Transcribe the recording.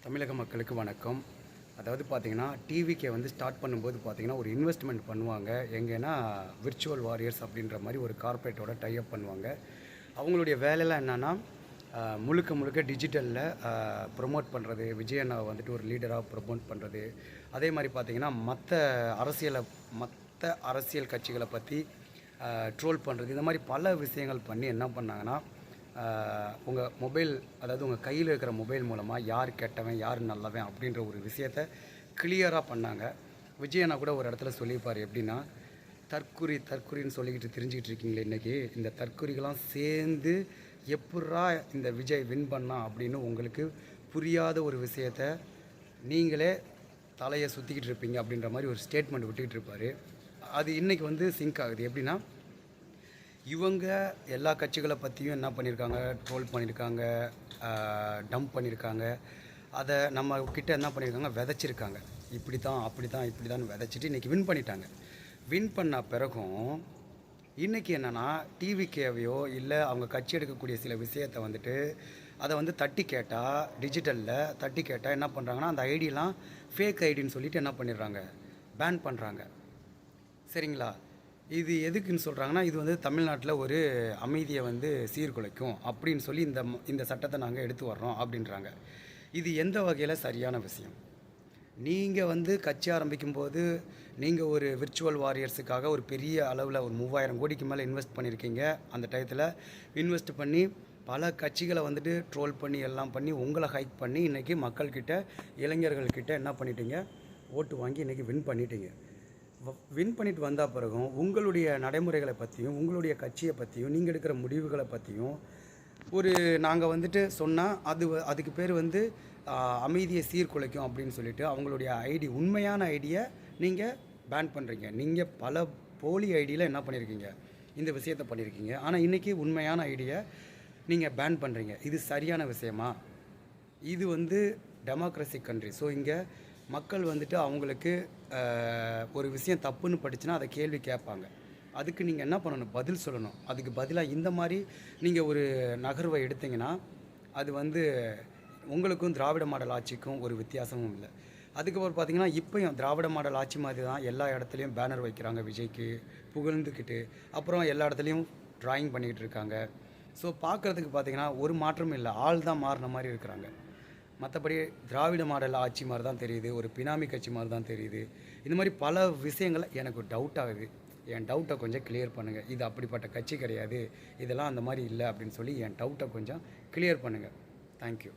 தமிழக மக்களுக்கு வணக்கம். அதாவது பார்த்தீங்கன்னா, டிவிக்கே வந்து ஸ்டார்ட் பண்ணும்போது பார்த்தீங்கன்னா, ஒரு இன்வெஸ்ட்மெண்ட் பண்ணுவாங்க. எங்கன்னா விர்ச்சுவல் வாரியர்ஸ் அப்படின்ற மாரி ஒரு கார்ப்பரேட்டோட டை அப் பண்ணுவாங்க. அவங்களுடைய வேலைலாம் என்னன்னா, முழுக்க முழுக்க டிஜிட்டலில் ப்ரொமோட் பண்ணுறது, விஜய் அண்ணாவை வந்துட்டு ஒரு லீடராக ப்ரொமோட் பண்ணுறது. அதே மாரி பார்த்தீங்கன்னா, மத்த அரசியல் கட்சிகள பத்தி ட்ரோல் பண்ணுறது. இந்த மாரி பல விஷயங்கள் பண்ணி என்ன பண்ணாங்கன்னா, உங்கள் மொபைல், அதாவது உங்கள் கையில் இருக்கிற மொபைல் மூலமாக யார் கெட்டவன் யார் நல்லவன் அப்படின்ற ஒரு விஷயத்தை கிளியராக பண்ணாங்க. விஜய் அண்ணா கூட ஒரு இடத்துல சொல்லியிருப்பார். எப்படின்னா, தற்குறின்னு சொல்லிக்கிட்டு தெரிஞ்சுக்கிட்டு இருக்கீங்களே இன்றைக்கி, இந்த தற்குறிகளாம் சேர்ந்து எப்புட்றா இந்த விஜய் வின் பண்ணான் அப்படின்னு உங்களுக்கு புரியாத ஒரு விஷயத்த நீங்களே தலையை சுற்றிக்கிட்டு இருப்பீங்க அப்படின்ற மாதிரி ஒரு ஸ்டேட்மெண்ட் விட்டுக்கிட்டு இருப்பார். அது இன்றைக்கி வந்து சிங்க் ஆகுது. எப்படின்னா, இவங்க எல்லா கட்சிகளை பற்றியும் என்ன பண்ணியிருக்காங்க, ட்ரோல் பண்ணியிருக்காங்க, டம்ப் பண்ணியிருக்காங்க. அதை நம்ம கிட்ட என்ன பண்ணியிருக்காங்க, விதைச்சிருக்காங்க. இப்படி தான் விதைச்சிட்டு இன்றைக்கி வின் பண்ணிட்டாங்க. வின் பண்ண பிறகும் இன்றைக்கி என்னென்னா, டிவிக்கேவையோ இல்லை அவங்க கட்சி எடுக்கக்கூடிய சில விஷயத்தை வந்துட்டு அதை வந்து தட்டி கேட்டால், டிஜிட்டலில் தட்டி கேட்டால் என்ன பண்ணுறாங்கன்னா, அந்த ஐடியெலாம் ஃபேக் ஐடின்னு சொல்லிவிட்டு என்ன பண்ணிடுறாங்க, பேன் பண்ணுறாங்க. சரிங்களா? இது எதுக்குன்னு சொல்கிறாங்கன்னா, இது வந்து தமிழ்நாட்டில் ஒரு அமைதியை வந்து சீர்குலைக்கும் அப்படின்னு சொல்லி இந்த சட்டத்தை நாங்கள் எடுத்து வர்றோம் அப்படின்றாங்க. இது எந்த வகையில் சரியான விஷயம்? நீங்கள் வந்து கட்சி ஆரம்பிக்கும்போது நீங்கள் ஒரு விர்ச்சுவல் வாரியர்ஸுக்காக ஒரு பெரிய அளவில் ஒரு 3000 கோடிக்கு மேலே இன்வெஸ்ட் பண்ணியிருக்கீங்க. அந்த டயத்தில் இன்வெஸ்ட் பண்ணி பல கட்சிகளை வந்துட்டு ட்ரோல் பண்ணி எல்லாம் பண்ணி உங்களை ஹைக் பண்ணி இன்றைக்கி மக்கள்கிட்ட, இளைஞர்கள்கிட்ட என்ன பண்ணிட்டீங்க, ஓட்டு வாங்கி இன்றைக்கி வின் பண்ணிட்டீங்க. வின் பண்ணிட்டு வந்த பிறகும் உங்களுடைய நடைமுறைகளை பற்றியும் உங்களுடைய கட்சியை பற்றியும் நீங்கள் எடுக்கிற முடிவுகளை பற்றியும் நாங்கள் வந்துட்டு சொன்னால் அதுக்கு பேர் வந்து அமைதியை சீர்குலைக்கும் அப்படின்னு சொல்லிட்டு அவங்களுடைய உண்மையான ஐடியை நீங்கள் பேன் பண்ணுறீங்க. நீங்கள் பல போலி ஐடியில் என்ன பண்ணியிருக்கீங்க, இந்த விஷயத்தை பண்ணியிருக்கீங்க. ஆனால் இன்றைக்கி உண்மையான ஐடியை நீங்கள் பேன் பண்ணுறீங்க. இது சரியான விஷயமா? இது வந்து டெமோக்ரஸி கண்ட்ரி. ஸோ இங்கே மக்கள் வந்துட்டு அவங்களுக்கு ஒரு விஷயம் தப்புன்னு படிச்சுன்னா அதை கேள்வி கேட்பாங்க. அதுக்கு நீங்கள் என்ன பண்ணணும், பதில் சொல்லணும். அதுக்கு பதிலாக இந்த மாதிரி நீங்கள் ஒரு நகர்வை எடுத்தீங்கன்னா அது வந்து உங்களுக்கும் திராவிட மாடல் ஆட்சிக்கும் ஒரு வித்தியாசமும் இல்லை. அதுக்கப்புறம் பார்த்தீங்கன்னா, இப்போயும் திராவிட மாடல் ஆட்சி மாதிரி தான் எல்லா இடத்துலையும் பேனர் வைக்கிறாங்க விஜய்க்கு புகழ்ந்துக்கிட்டு. அப்புறம் எல்லா இடத்துலையும் ட்ராயிங் பண்ணிக்கிட்டு இருக்காங்க. ஸோ பார்க்குறதுக்கு பார்த்தீங்கன்னா ஒரு மாற்றமும் இல்லை, ஆள் தான் மாறின மாதிரி இருக்கிறாங்க. மற்றபடி திராவிட மாடல் ஆட்சி மாதிரி தான் தெரியுது, ஒரு பினாமி கட்சி மாதிரி தான் தெரியுது. இந்த மாதிரி பல விஷயங்கள் எனக்கு டவுட் ஆகுது. என் டவுட்டை கொஞ்சம் கிளியர் பண்ணுங்கள். இது அப்படிப்பட்ட கட்சி கிடையாது, இதெல்லாம் அந்த மாதிரி இல்லை அப்படின்னு சொல்லி என் டவுட்டை கொஞ்சம் கிளியர் பண்ணுங்கள். தேங்க்யூ.